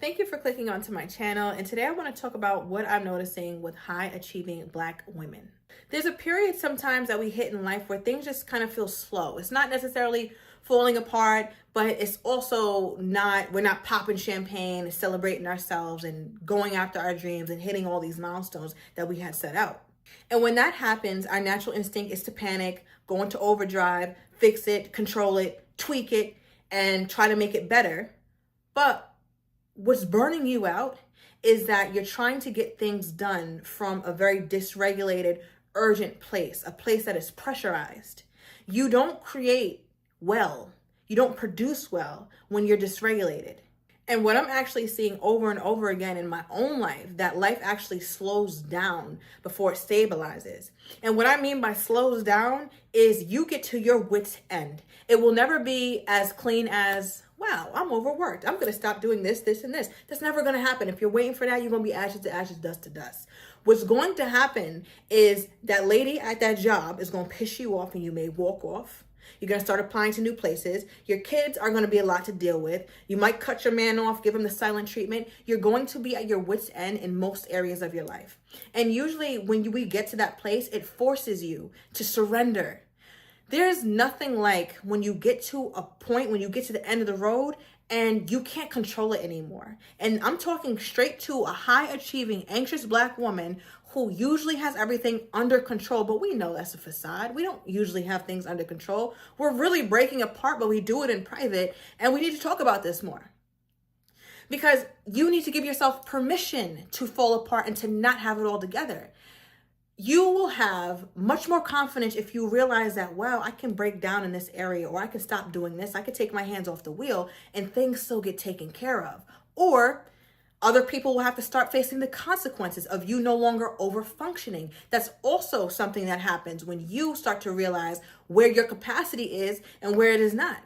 Thank you for clicking onto my channel, and today I want to talk about what I'm noticing with high achieving Black women. There's a period sometimes that we hit in life where things just kind of feel slow. It's not necessarily falling apart, but it's also not, we're not popping champagne and celebrating ourselves and going after our dreams and hitting all these milestones that we had set out. And when that happens, our natural instinct is to panic, go into overdrive, fix it, control it, tweak it, and try to make it better. But what's burning you out is that you're trying to get things done from a very dysregulated, urgent place, a place that is pressurized. You don't create well, you don't produce well when you're dysregulated. And what I'm actually seeing over and over again in my own life, that life actually slows down before it stabilizes. And what I mean by slows down is you get to your wit's end. It will never be as clean as, wow, I'm overworked, I'm gonna stop doing this, this, and this. That's never gonna happen. If you're waiting for that, you're gonna be ashes to ashes, dust to dust. What's going to happen is that lady at that job is gonna piss you off and you may walk off. You're going to start applying to new places. Your kids are going to be a lot to deal with. You might cut your man off, give him the silent treatment. You're going to be at your wit's end in most areas of your life. And usually when we get to that place, it forces you to surrender. There's nothing like when you get to a point, when you get to the end of the road and you can't control it anymore. And I'm talking straight to a high achieving, anxious Black woman who usually has everything under control, but we know that's a facade. We don't usually have things under control. We're really breaking apart, but we do it in private, and we need to talk about this more. Because you need to give yourself permission to fall apart and to not have it all together. You will have much more confidence if you realize that, wow, I can break down in this area, or I can stop doing this. I can take my hands off the wheel and things still get taken care of. Or other people will have to start facing the consequences of you no longer over functioning. That's also something that happens when you start to realize where your capacity is and where it is not.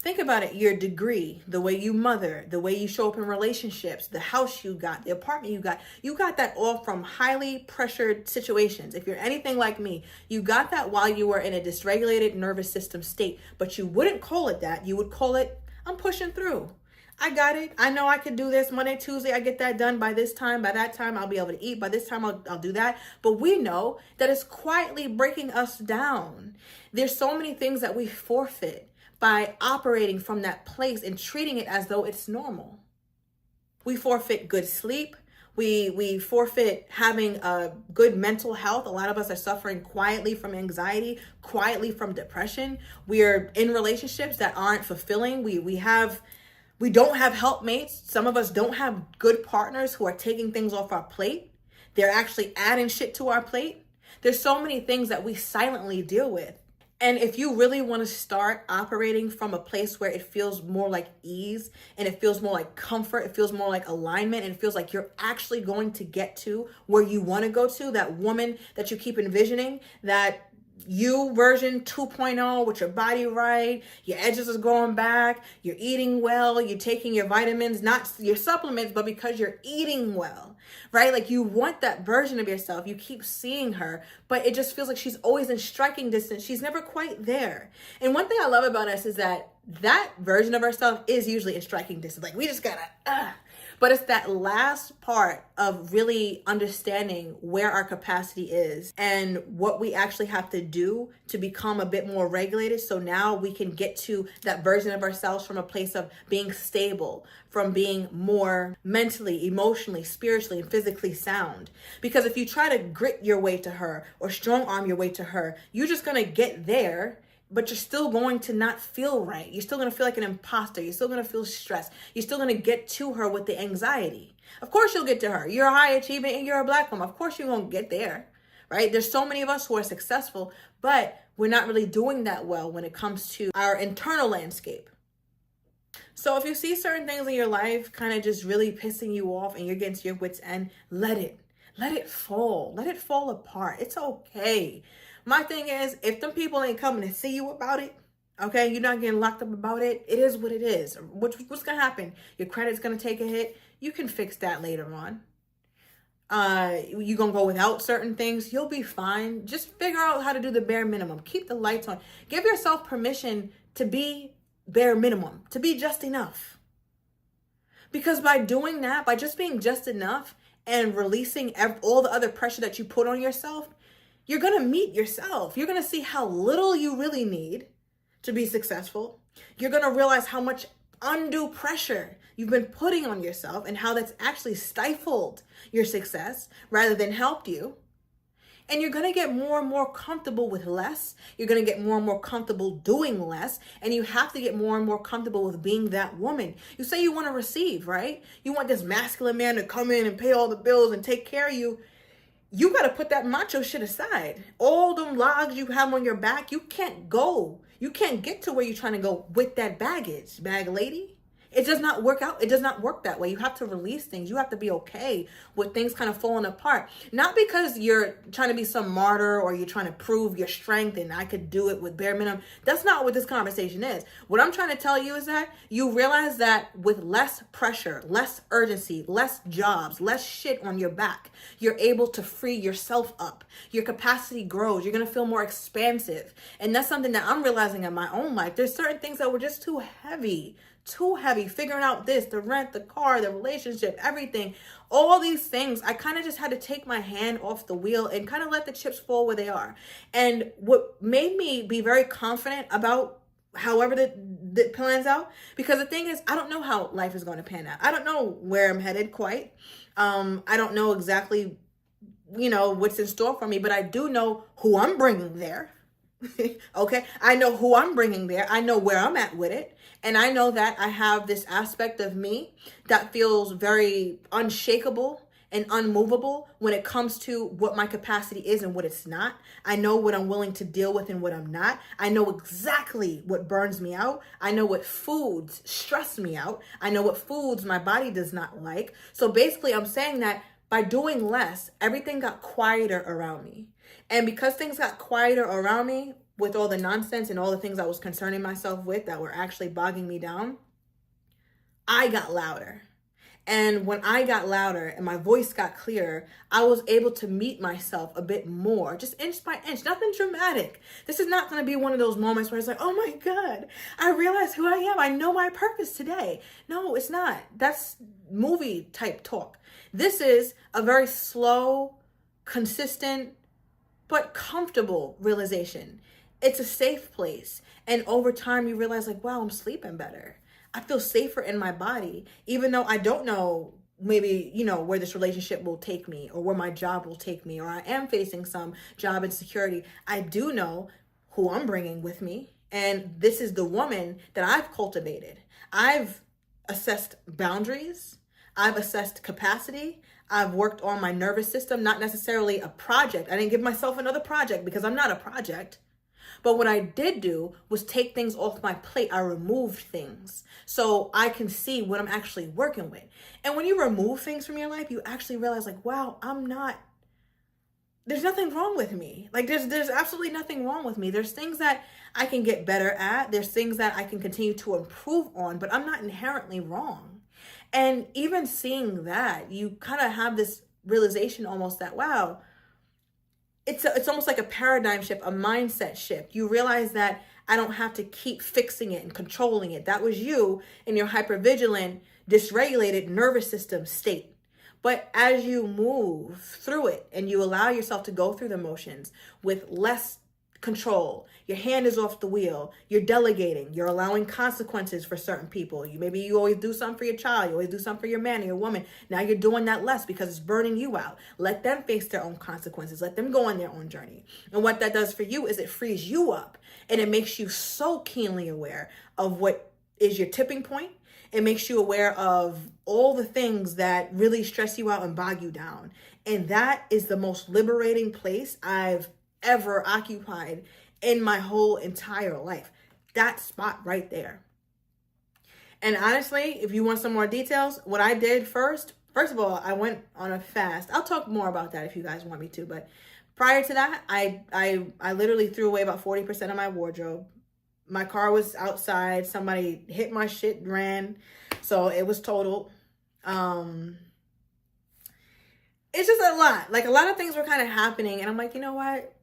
Think about it, your degree, the way you mother, the way you show up in relationships, the house you got, the apartment you got that all from highly pressured situations. If you're anything like me, you got that while you were in a dysregulated nervous system state, but you wouldn't call it that. You would call it, I'm pushing through. I got it. I know I can do this. Monday, Tuesday, I get that done by this time. By that time, I'll be able to eat. By this time, I'll do that. But we know that it's quietly breaking us down. There's so many things that we forfeit by operating from that place and treating it as though it's normal. We forfeit good sleep. We forfeit having a good mental health. A lot of us are suffering quietly from anxiety, quietly from depression. We are in relationships that aren't fulfilling. We don't have helpmates. Some of us don't have good partners who are taking things off our plate. They're actually adding shit to our plate. There's so many things that we silently deal with. And if you really want to start operating from a place where it feels more like ease and it feels more like comfort, it feels more like alignment, and it feels like you're actually going to get to where you want to go to, that woman that you keep envisioning, that you version 2.0 with your body right, your edges is growing back, you're eating well, you're taking your vitamins, not your supplements, but because you're eating well, right? Like you want that version of yourself. You keep seeing her, but it just feels like she's always in striking distance. She's never quite there. And one thing I love about us is that version of ourselves is usually in striking distance. Like we just gotta, but it's that last part of really understanding where our capacity is and what we actually have to do to become a bit more regulated. So now we can get to that version of ourselves from a place of being stable, from being more mentally, emotionally, spiritually, and physically sound. Because if you try to grit your way to her or strong arm your way to her, you're just gonna get there, but you're still going to not feel right. You're still going to feel like an imposter. You're still going to feel stressed. You're still going to get to her with the anxiety. Of course you'll get to her. You're a high achieving and you're a Black woman. Of course you're going to get there, right? There's so many of us who are successful, but we're not really doing that well when it comes to our internal landscape. So if you see certain things in your life kind of just really pissing you off and you're getting to your wit's end, let it fall. Let it fall apart. It's okay. My thing is, if them people ain't coming to see you about it, okay, you're not getting locked up about it, it is what it is. What's going to happen? Your credit's going to take a hit. You can fix that later on. You're going to go without certain things. You'll be fine. Just figure out how to do the bare minimum. Keep the lights on. Give yourself permission to be bare minimum, to be just enough. Because by doing that, by just being just enough and releasing all the other pressure that you put on yourself, you're going to meet yourself. You're going to see how little you really need to be successful. You're going to realize how much undue pressure you've been putting on yourself and how that's actually stifled your success rather than helped you. And you're going to get more and more comfortable with less. You're going to get more and more comfortable doing less. And you have to get more and more comfortable with being that woman. You say you want to receive, right? You want this masculine man to come in and pay all the bills and take care of you. You got to put that macho shit aside. All them logs you have on your back, you can't go. You can't get to where you're trying to go with that baggage, bag lady. It does not work out. It does not work that way. You have to release things. You have to be okay with things kind of falling apart. Not because you're trying to be some martyr or you're trying to prove your strength and I could do it with bare minimum. That's not what this conversation is. What I'm trying to tell you is that you realize that with less pressure, less urgency, less jobs, less shit on your back, you're able to free yourself up. Your capacity grows. You're going to feel more expansive. And that's something that I'm realizing in my own life. There's certain things that were just too heavy, figuring out this, the rent, the car, the relationship, everything, all these things. I kind of just had to take my hand off the wheel and kind of let the chips fall where they are. And what made me be very confident about however that plans out, because the thing is, I don't know how life is going to pan out. I don't know where I'm headed quite. I don't know exactly, what's in store for me, but I do know who I'm bringing there. Okay. I know who I'm bringing there. I know where I'm at with it. And I know that I have this aspect of me that feels very unshakable and unmovable when it comes to what my capacity is and what it's not. I know what I'm willing to deal with and what I'm not. I know exactly what burns me out. I know what foods stress me out. I know what foods my body does not like. So basically, I'm saying that by doing less, everything got quieter around me. And because things got quieter around me, with all the nonsense and all the things I was concerning myself with that were actually bogging me down, I got louder. And when I got louder and my voice got clearer, I was able to meet myself a bit more, just inch by inch, nothing dramatic. This is not going to be one of those moments where it's like, oh my God, I realize who I am. I know my purpose today. No, it's not. That's movie type talk. This is a very slow, consistent, but comfortable realization. It's a safe place. And over time, you realize like, wow, I'm sleeping better. I feel safer in my body, even though I don't know maybe, where this relationship will take me or where my job will take me, or I am facing some job insecurity. I do know who I'm bringing with me. And this is the woman that I've cultivated. I've assessed boundaries. I've assessed capacity. I've worked on my nervous system, not necessarily a project. I didn't give myself another project because I'm not a project. But what I did do was take things off my plate. I removed things so I can see what I'm actually working with. And when you remove things from your life, you actually realize like, wow, there's nothing wrong with me. Like there's absolutely nothing wrong with me. There's things that I can get better at. There's things that I can continue to improve on, but I'm not inherently wrong. And even seeing that, you kind of have this realization almost that, wow, it's almost like a paradigm shift, a mindset shift. You realize that I don't have to keep fixing it and controlling it. That was you in your hypervigilant, dysregulated nervous system state. But as you move through it and you allow yourself to go through the motions with less control, your hand is off the wheel, you're delegating, you're allowing consequences for certain people. Maybe you always do something for your child, you always do something for your man or your woman. Now you're doing that less because it's burning you out. Let them face their own consequences. Let them go on their own journey. And what that does for you is it frees you up, and it makes you so keenly aware of what is your tipping point. It makes you aware of all the things that really stress you out and bog you down. And that is the most liberating place I've ever occupied in my whole entire life. That spot right there. And honestly, if you want some more details, what I did first of all, I went on a fast. I'll talk more about that if you guys want me to, but prior to that, I literally threw away about 40% of my wardrobe. My car was outside. Somebody hit my shit, ran. So it was totaled. It's just a lot. Like a lot of things were kind of happening. And I'm like, you know what?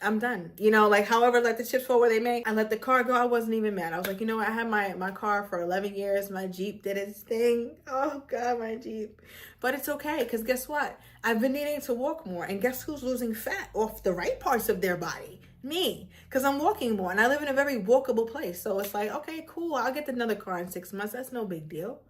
I'm done. You know, like however, let the chips fall where they may. I let the car go. I wasn't even mad. I was like, you know what? I had my car for 11 years. My Jeep did its thing. Oh God, my Jeep. But it's okay, because guess what? I've been needing to walk more. And guess who's losing fat off the right parts of their body? Me. Because I'm walking more and I live in a very walkable place. So it's like, okay, cool. I'll get another car in 6 months. That's no big deal.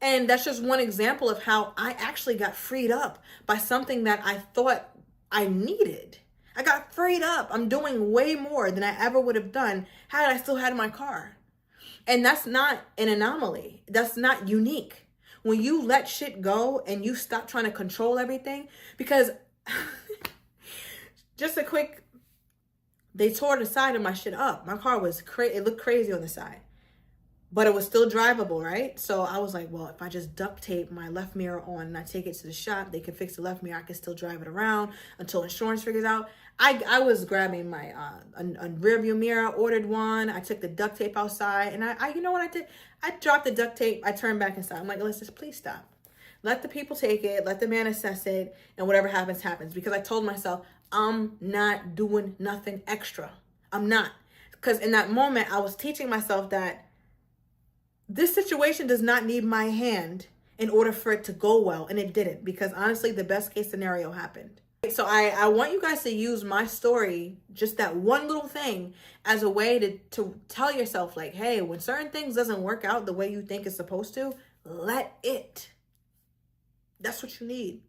And that's just one example of how I actually got freed up by something that I thought I needed. I got freed up. I'm doing way more than I ever would have done had I still had my car. And that's not an anomaly. That's not unique. When you let shit go and you stop trying to control everything, because just a quick, they tore the side of my shit up. My car was it looked crazy on the side, but it was still drivable, right? So I was like, well, if I just duct tape my left mirror on and I take it to the shop, they can fix the left mirror. I can still drive it around until insurance figures out. I was grabbing my a rear view mirror, ordered one. I took the duct tape outside, and I you know what I did? I dropped the duct tape. I turned back inside. I'm like, let's just please stop. Let the people take it. Let the man assess it, and whatever happens, happens. Because I told myself, I'm not doing nothing extra. I'm not. Because in that moment, I was teaching myself that this situation does not need my hand in order for it to go well. And it didn't, because honestly, the best case scenario happened. So I want you guys to use my story, just that one little thing, as a way to tell yourself, like, hey, when certain things doesn't work out the way you think it's supposed to, let it. That's what you need.